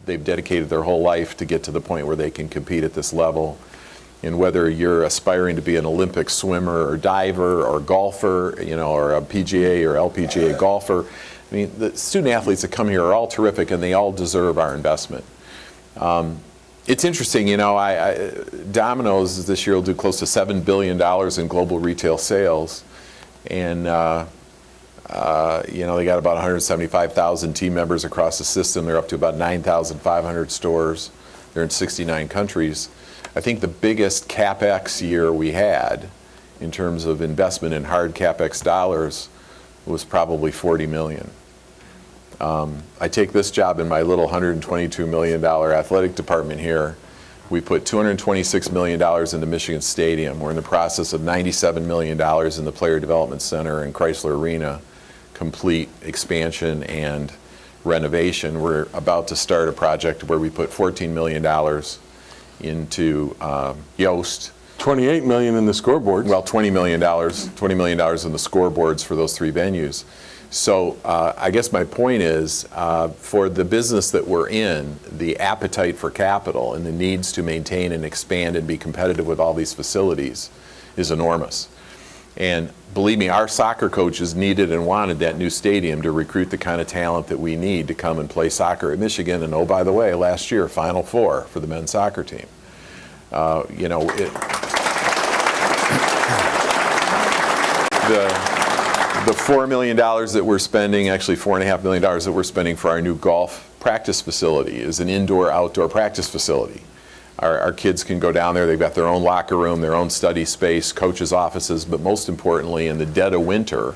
They've dedicated their whole life to get to the point where they can compete at this level. And whether you're aspiring to be an Olympic swimmer or diver or golfer, or a PGA or LPGA golfer, I mean, the student athletes that come here are all terrific, and they all deserve our investment. It's interesting, Domino's this year will do close to $7 billion in global retail sales, and they got about 175,000 team members across the system. They're up to about 9,500 stores. They're in 69 countries. I think the biggest CapEx year we had in terms of investment in hard CapEx dollars was probably $40 million. I take this job in my little $122 million athletic department here. We put $226 million into Michigan Stadium. We're in the process of $97 million in the Player Development Center and Chrysler Arena, complete expansion and renovation. We're about to start a project where we put $14 million into Yoast. $28 million in the scoreboards. Well, $20 million in the scoreboards for those three venues. So I guess my point is, for the business that we're in, the appetite for capital and the needs to maintain and expand and be competitive with all these facilities is enormous. And believe me, our soccer coaches needed and wanted that new stadium to recruit the kind of talent that we need to come and play soccer at Michigan. And oh, by the way, last year, Final Four for the men's soccer team. The $4 million that we're spending, actually $4.5 million that we're spending for our new golf practice facility is an indoor-outdoor practice facility. Our kids can go down there. They've got their own locker room, their own study space, coaches' offices, but most importantly, in the dead of winter,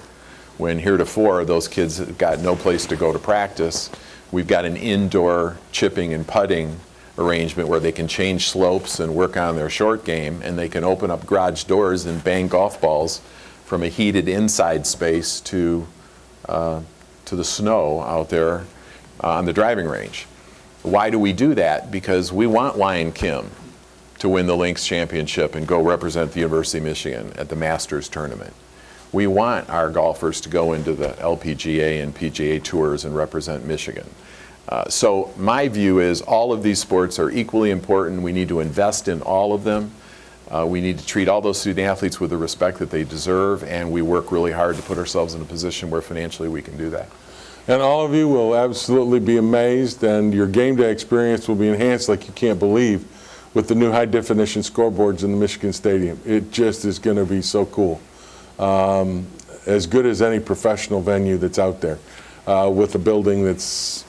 when heretofore those kids have got no place to go to practice, we've got an indoor chipping and putting arrangement where they can change slopes and work on their short game, and they can open up garage doors and bang golf balls from a heated inside space to the snow out there on the driving range. Why do we do that? Because we want Lion Kim to win the Lynx Championship and go represent the University of Michigan at the Masters tournament. We want our golfers to go into the LPGA and PGA tours and represent Michigan. So my view is all of these sports are equally important. We need to invest in all of them. We need to treat all those student athletes with the respect that they deserve, and we work really hard to put ourselves in a position where financially we can do that. And all of you will absolutely be amazed, and your game day experience will be enhanced like you can't believe with the new high-definition scoreboards in the Michigan Stadium. It just is going to be so cool. As good as any professional venue that's out there, with a building that's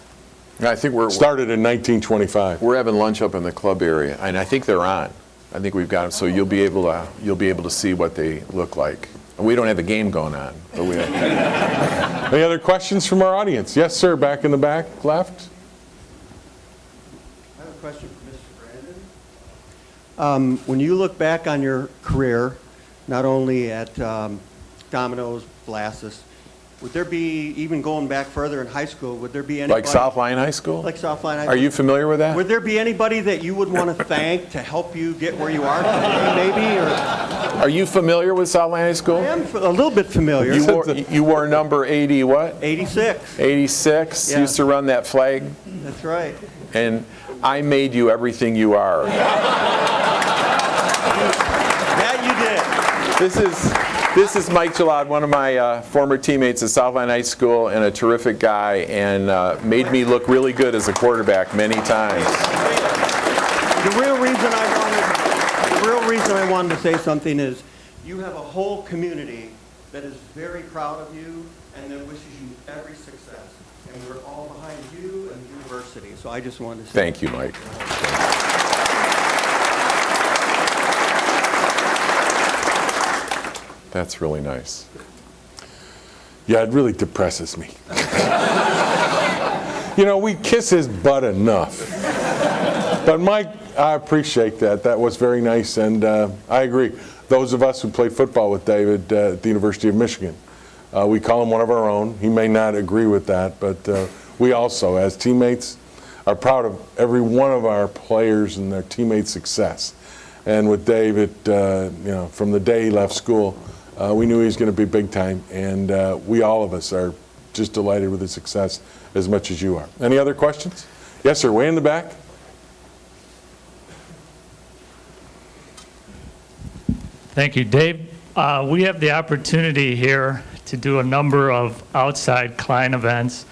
started in 1925. We're having lunch up in the club area, and I think they're on. I think we've got them, so you'll be able to see what they look like. We don't have a game going on, but we have. Any other questions from our audience? Yes, sir, back in the back, left. I have a question for Mr. Brandon. When you look back on your career, not only at Domino's, Blastus, would there be, even going back further in high school, would there be anybody? Like South Line High School? Like South Line High School. Are you familiar with that? Would there be anybody that you would want to thank to help you get where you are today, maybe? Or? Are you familiar with South Line High School? I am a little bit familiar. You wore number 80 what? 86. 86? Yeah. Used to run that flag? That's right. And I made you everything you are. That you did. This is Mike Gillard, one of my former teammates at Southline High School, and a terrific guy, and made me look really good as a quarterback many times. The real reason I wanted to say something is you have a whole community that is very proud of you and that wishes you every success. And we're all behind you and the university. So I just wanted to say thank you, Mike. That's really nice. Yeah, it really depresses me. We kiss his butt enough. But Mike, I appreciate that. That was very nice, and I agree. Those of us who played football with David at the University of Michigan, we call him one of our own. He may not agree with that, but we also, as teammates, are proud of every one of our players and their teammates' success. And with David, from the day he left school, we knew he was going to be big time, and all of us are just delighted with his success as much as you are. Any other questions? Yes, sir, way in the back. Thank you, Dave. We have the opportunity here to do a number of outside client events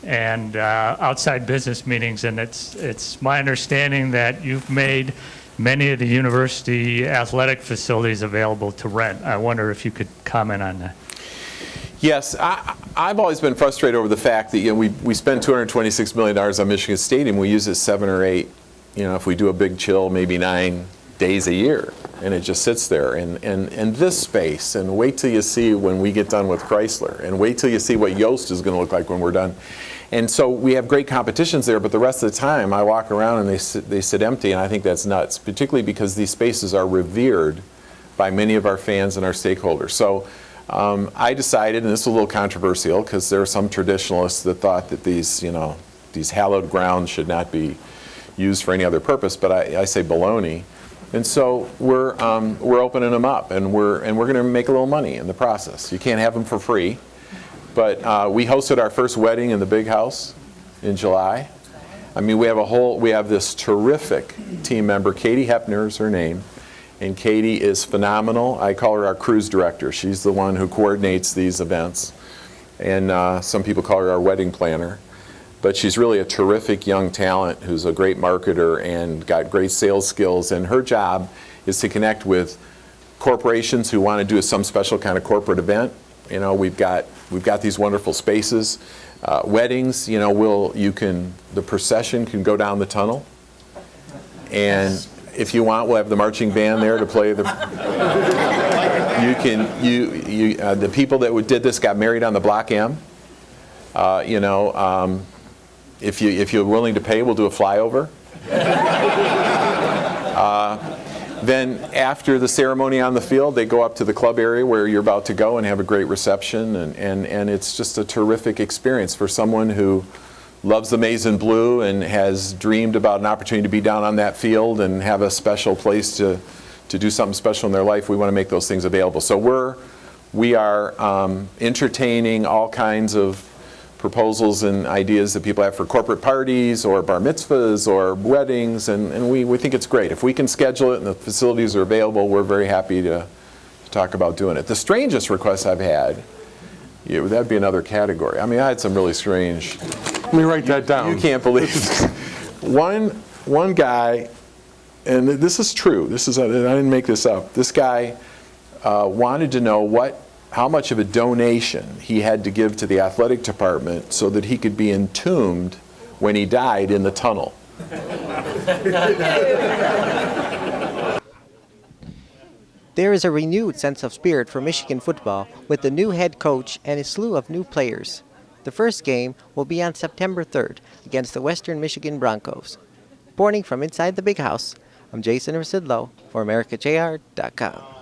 and outside business meetings, and it's my understanding that you've made many of the university athletic facilities available to rent. I wonder if you could comment on that. Yes, I've always been frustrated over the fact that we spend $226 million on Michigan Stadium. We use it 7 or 8, if we do a big chill, maybe 9 days a year, and it just sits there. And this space, and wait till you see when we get done with Chrysler, and wait till you see what Yost is going to look like when we're done. And so we have great competitions there, but the rest of the time I walk around and they sit empty, and I think that's nuts, particularly because these spaces are revered by many of our fans and our stakeholders. So I decided, and this is a little controversial because there are some traditionalists that thought that these hallowed grounds should not be used for any other purpose, but I say baloney. And so we're opening them up, and we're going to make a little money in the process. You can't have them for free, but we hosted our first wedding in the big house in July. I mean, we have this terrific team member. Katie Hepner is her name, and Katie is phenomenal. I call her our cruise director. She's the one who coordinates these events, and some people call her our wedding planner. But she's really a terrific young talent who's a great marketer and got great sales skills. And her job is to connect with corporations who want to do some special kind of corporate event. We've got these wonderful spaces. Weddings, the procession can go down the tunnel. And if you want, we'll have the marching band there to play the. The people that did this got married on the Block M. If you're willing to pay, we'll do a flyover. Then after the ceremony on the field, they go up to the club area where you're about to go and have a great reception, and it's just a terrific experience for someone who loves the maize and blue and has dreamed about an opportunity to be down on that field and have a special place to do something special in their life. We want to make those things available. So we are entertaining all kinds of proposals and ideas that people have for corporate parties or bar mitzvahs or weddings, and we think it's great. If we can schedule it and the facilities are available, we're very happy to talk about doing it. The strangest request I've had, that'd be another category. I mean, I had some really strange. Let me write that down. You can't believe it. One guy, and this is true, I didn't make this up, this guy wanted to know how much of a donation he had to give to the athletic department so that he could be entombed when he died in the tunnel. There is a renewed sense of spirit for Michigan football with the new head coach and a slew of new players. The first game will be on September 3rd against the Western Michigan Broncos. Reporting from inside the big house, I'm Jason Rzucidlo for AmericaJR.com.